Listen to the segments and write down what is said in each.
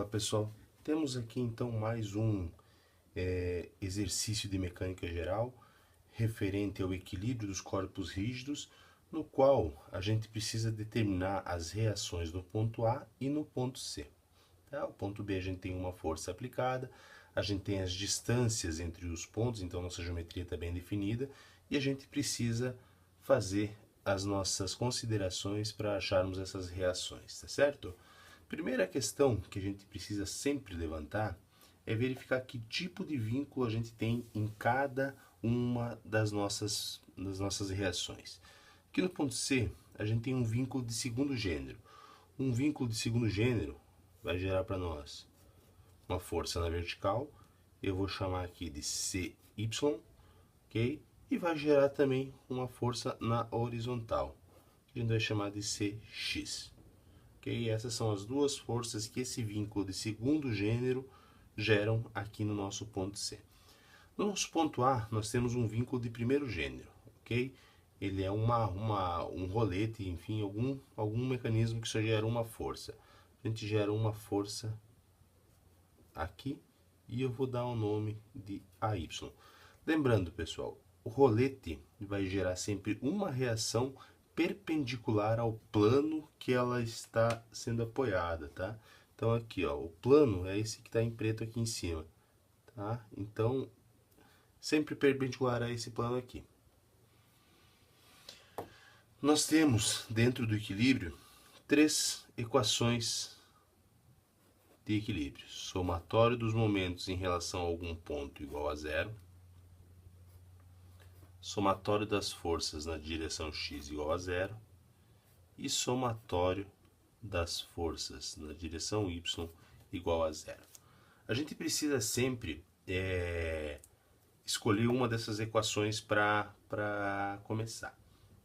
Fala pessoal, temos aqui então mais um exercício de mecânica geral referente ao equilíbrio dos corpos rígidos, no qual a gente precisa determinar as reações no ponto A e no ponto C. Tá? O ponto B a gente tem uma força aplicada, a gente tem as distâncias entre os pontos, então nossa geometria está bem definida e a gente precisa fazer as nossas considerações para acharmos essas reações, tá certo? Primeira questão que a gente precisa sempre levantar é verificar que tipo de vínculo a gente tem em cada uma das nossas reações. Aqui no ponto C, a gente tem um vínculo de segundo gênero. Um vínculo de segundo gênero vai gerar para nós uma força na vertical, eu vou chamar aqui de CY, ok? E vai gerar também uma força na horizontal, que a gente vai chamar de CX. Okay? Essas são as duas forças que esse vínculo de segundo gênero geram aqui no nosso ponto C. No nosso ponto A, nós temos um vínculo de primeiro gênero, ok? Ele é um rolete, enfim, algum mecanismo que só gera uma força. A gente gera uma força aqui e eu vou dar o nome de AY. Lembrando, pessoal, o rolete vai gerar sempre uma reação perpendicular ao plano que ela está sendo apoiada, tá? Então aqui, ó, o plano é esse que está em preto aqui em cima, tá? Então, sempre perpendicular a esse plano aqui. Nós temos, dentro do equilíbrio, três equações de equilíbrio. Somatório dos momentos em relação a algum ponto igual a zero. Somatório das forças na direção x igual a zero. E somatório das forças na direção y igual a zero. A gente precisa sempre escolher uma dessas equações para começar.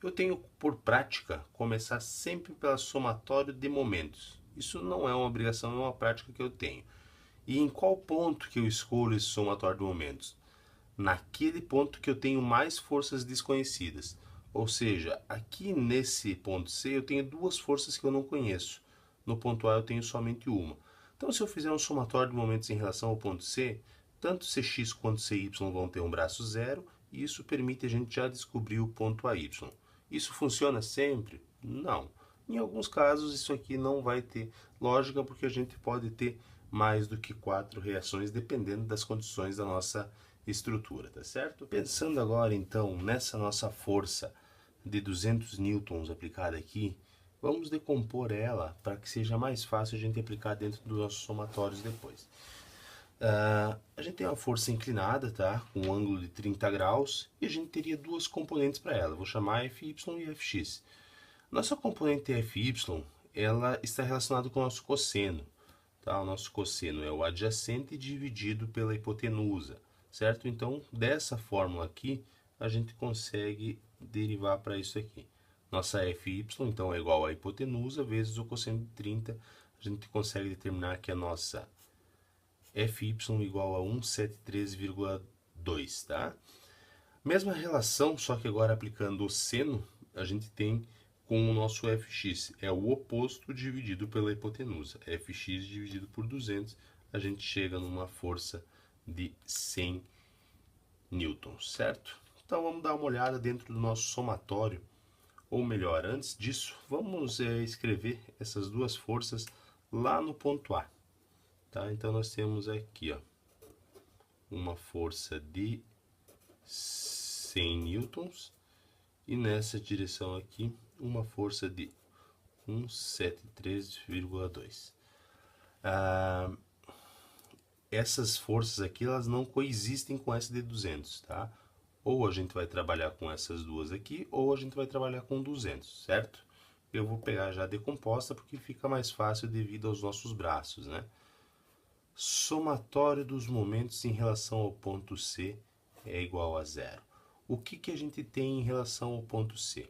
Eu tenho por prática começar sempre pela somatório de momentos. Isso não é uma obrigação, é uma prática que eu tenho. E em qual ponto que eu escolho esse somatório de momentos? Naquele ponto que eu tenho mais forças desconhecidas. Ou seja, aqui nesse ponto C eu tenho duas forças que eu não conheço. No ponto A eu tenho somente uma. Então se eu fizer um somatório de momentos em relação ao ponto C, tanto Cx quanto Cy vão ter um braço zero, e isso permite a gente já descobrir o ponto AY. Isso funciona sempre? Não. Em alguns casos isso aqui não vai ter lógica, porque a gente pode ter mais do que 4 reações, dependendo das condições da nossa estrutura, tá certo? Pensando agora então nessa nossa força de 200 newtons aplicada aqui, vamos decompor ela para que seja mais fácil a gente aplicar dentro dos nossos somatórios depois. A gente tem uma força inclinada, tá? Com um ângulo de 30 graus, e a gente teria duas componentes para ela. Vou chamar Fy e Fx. Nossa componente Fy, ela está relacionada com o nosso cosseno. Tá? O nosso cosseno é o adjacente dividido pela hipotenusa, certo? Então, dessa fórmula aqui, a gente consegue derivar para isso aqui. Nossa Fy, então, é igual a hipotenusa vezes o cosseno de 30. A gente consegue determinar que a nossa Fy igual a 173,2, tá? Mesma relação, só que agora aplicando o seno, a gente tem com o nosso Fx. É o oposto dividido pela hipotenusa. Fx dividido por 200, a gente chega numa força de 100 newtons, certo? Então vamos dar uma olhada dentro do nosso somatório. Ou melhor, antes disso, vamos escrever essas duas forças lá no ponto A. Tá? Então nós temos aqui, ó, uma força de 100 newtons e nessa direção aqui uma força de 173,2. Essas forças aqui elas não coexistem com essa de 200, tá? Ou a gente vai trabalhar com essas duas aqui, ou a gente vai trabalhar com 200, certo? Eu vou pegar já decomposta porque fica mais fácil devido aos nossos braços, né? Somatório dos momentos em relação ao ponto C é igual a zero. O que a gente tem em relação ao ponto C?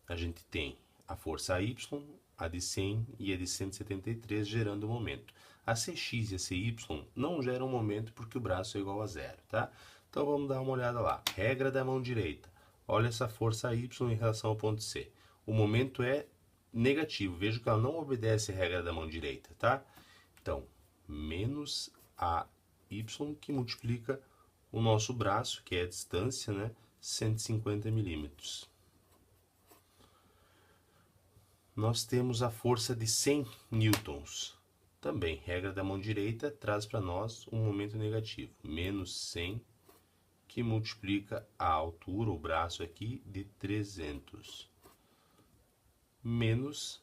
A gente tem a força Y, a de 100 e a de 173 gerando o momento. A Cx e a Cy não geram momento porque o braço é igual a zero, tá? Então vamos dar uma olhada lá. Regra da mão direita. Olha essa força Y em relação ao ponto C. O momento é negativo. Veja que ela não obedece a regra da mão direita, tá? Então, menos AY, que multiplica o nosso braço, que é a distância, né? 150 milímetros. Nós temos a força de 100 newtons. Também, regra da mão direita traz para nós um momento negativo, menos 100, que multiplica a altura, o braço aqui, de 300. Menos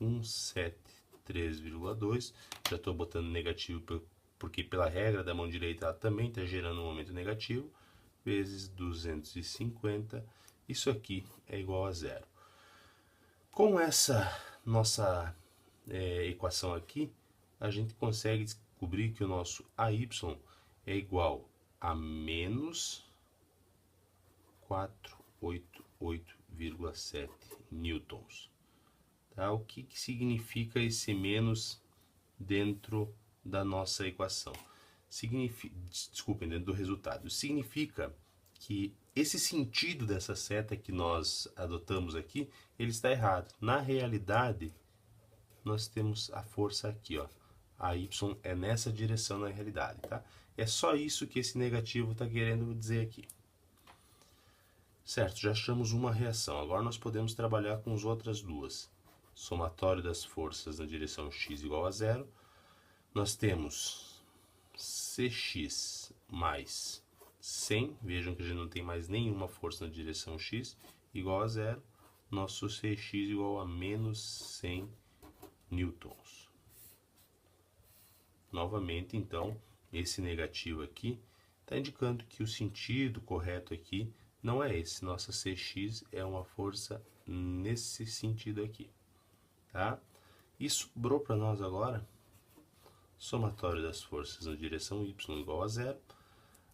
173,2. Já estou botando negativo porque pela regra da mão direita ela também está gerando um momento negativo, vezes 250. Isso aqui é igual a zero. Com essa nossa equação aqui, a gente consegue descobrir que o nosso AY é igual a menos 488,7 newtons. Tá? O que significa esse menos dentro da nossa equação? Desculpem, dentro do resultado. Significa que esse sentido dessa seta que nós adotamos aqui, ele está errado. Na realidade, nós temos a força aqui, ó. A Y é nessa direção na realidade, tá? É só isso que esse negativo está querendo dizer aqui. Certo, já achamos uma reação. Agora nós podemos trabalhar com as outras duas. Somatório das forças na direção x igual a zero. Nós temos Cx mais 100. Vejam que a gente não tem mais nenhuma força na direção x igual a zero. Nosso Cx igual a menos 100 newtons. Novamente, então, esse negativo aqui está indicando que o sentido correto aqui não é esse. Nossa Cx é uma força nesse sentido aqui, tá? E sobrou para nós agora, somatório das forças na direção y igual a zero.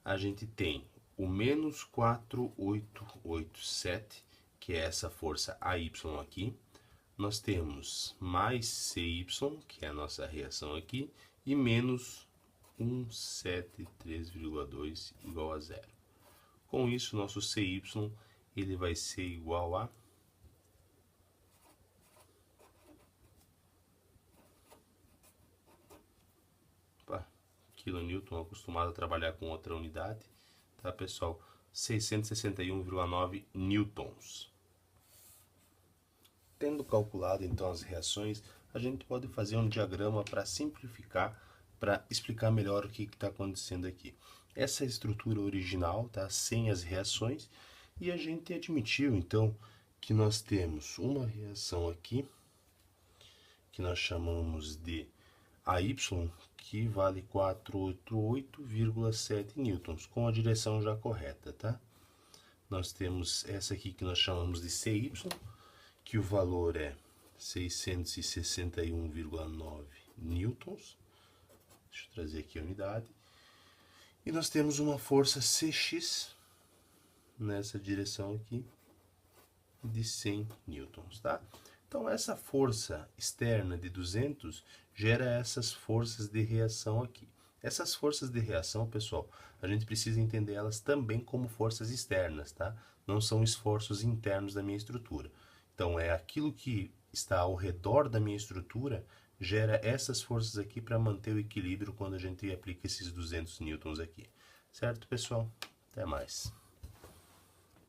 A gente tem o menos 488,7, que é essa força AY aqui. Nós temos mais CY, que é a nossa reação aqui, e menos 173,2 igual a zero. Com isso, nosso CY ele vai ser igual a kilonewton, acostumado a trabalhar com outra unidade, tá, pessoal? 661,9 newtons. Tendo calculado então as reações, a gente pode fazer um diagrama para simplificar, para explicar melhor o que está acontecendo aqui. Essa é a estrutura original, tá? Sem as reações, e a gente admitiu então que nós temos uma reação aqui, que nós chamamos de AY, que vale 488,7 newtons, com a direção já correta, tá? Nós temos essa aqui que nós chamamos de CY, que o valor é 661,9 newtons. Deixa eu trazer aqui a unidade. E nós temos uma força Cx, nessa direção aqui, de 100 newtons, tá? Então, essa força externa de 200 gera essas forças de reação aqui. Essas forças de reação, pessoal, a gente precisa entender elas também como forças externas, tá? Não são esforços internos da minha estrutura. Então, é aquilo que está ao redor da minha estrutura gera essas forças aqui para manter o equilíbrio quando a gente aplica esses 200 newtons aqui. Certo, pessoal? Até mais.